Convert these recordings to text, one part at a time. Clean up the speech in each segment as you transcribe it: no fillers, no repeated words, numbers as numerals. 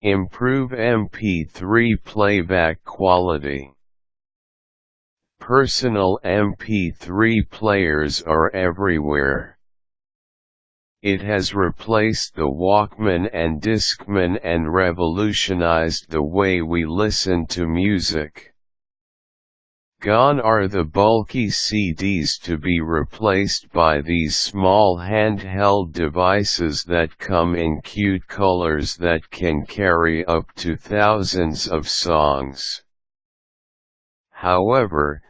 Improve MP3 playback quality. Personal MP3 players are everywhere. It has replaced the Walkman and Discman and revolutionized the way we listen to music. Gone are the bulky CDs to be replaced by these small handheld devices that come in cute colors that can carry up to thousands of songs. However,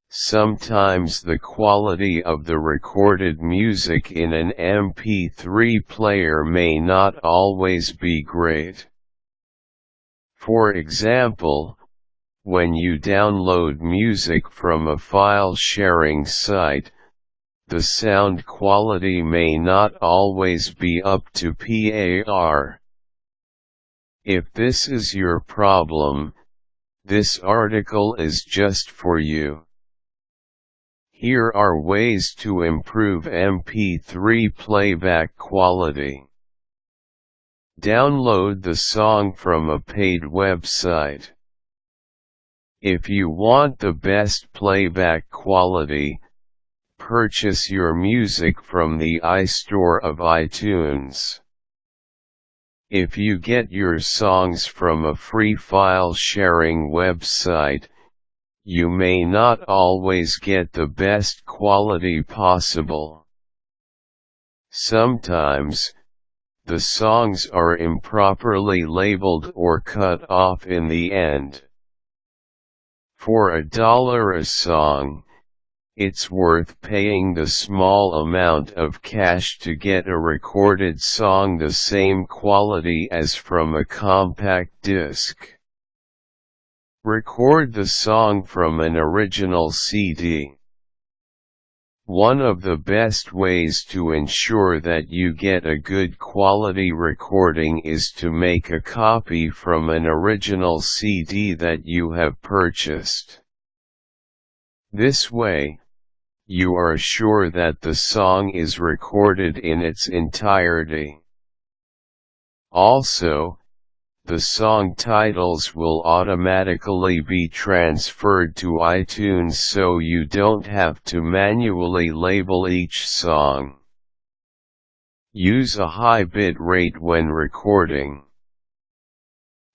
sometimes the quality of the recorded music in an MP3 player may not always be great. For example, when you download music from a file sharing site, the sound quality may not always be up to par. If this is your problem, this article is just for you. Here are ways to improve MP3 playback quality. Download the song from a paid website. If you want the best playback quality, purchase your music from the iStore of iTunes. If you get your songs from a free file sharing website, you may not always get the best quality possible. Sometimes, the songs are improperly labeled or cut off in the end. For $1 a song, it's worth paying the small amount of cash to get a recorded song the same quality as from a compact disc. Record the song from an original CD. One of the best ways to ensure that you get a good quality recording is to make a copy from an original CD that you have purchased. This way, you are sure that the song is recorded in its entirety. Also, the song titles will automatically be transferred to iTunes so you don't have to manually label each song. Use a high bit rate when recording.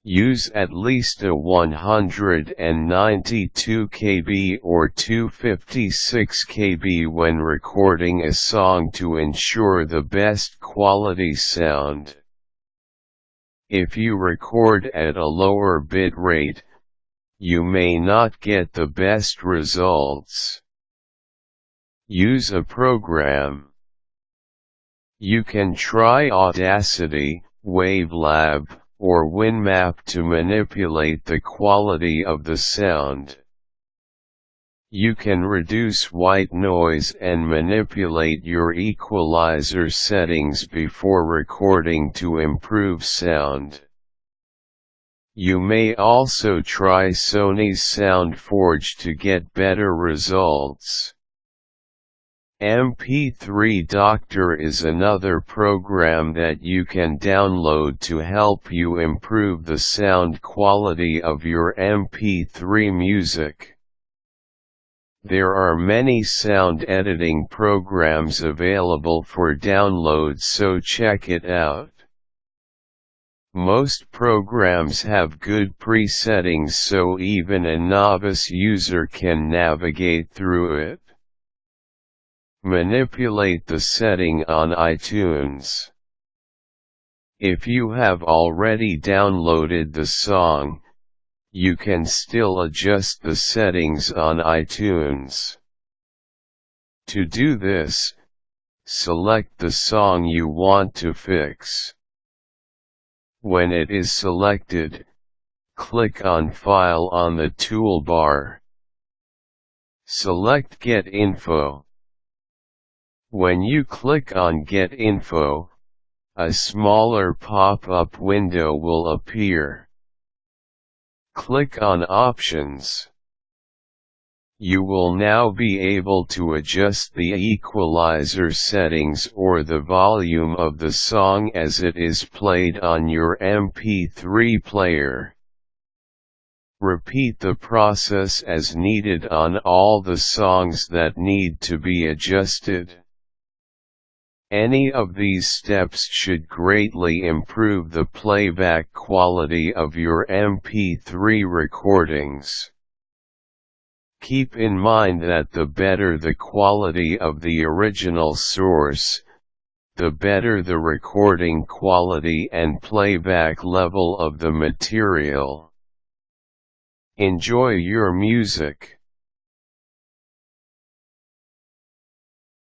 Use at least a 192 KB or 256 KB when recording a song to ensure the best quality sound. If you record at a lower bit rate, you may not get the best results. Use a program. You can try Audacity, Wavelab, or WinMap to manipulate the quality of the sound. You can reduce white noise and manipulate your equalizer settings before recording to improve sound. You may also try Sony's SoundForge to get better results. MP3 Doctor is another program that you can download to help you improve the sound quality of your MP3 music. There are many sound editing programs available for download, so check it out. Most programs have good presettings so even a novice user can navigate through it. Manipulate the setting on iTunes. If you have already downloaded the song, you can still adjust the settings on iTunes. To do this, select the song you want to fix. When it is selected, click on File on the toolbar. Select Get Info. When you click on Get Info, a smaller pop-up window will appear. Click on Options. You will now be able to adjust the equalizer settings or the volume of the song as it is played on your MP3 player. Repeat the process as needed on all the songs that need to be adjusted. Any of these steps should greatly improve the playback quality of your MP3 recordings. Keep in mind that the better the quality of the original source, the better the recording quality and playback level of the material. Enjoy your music.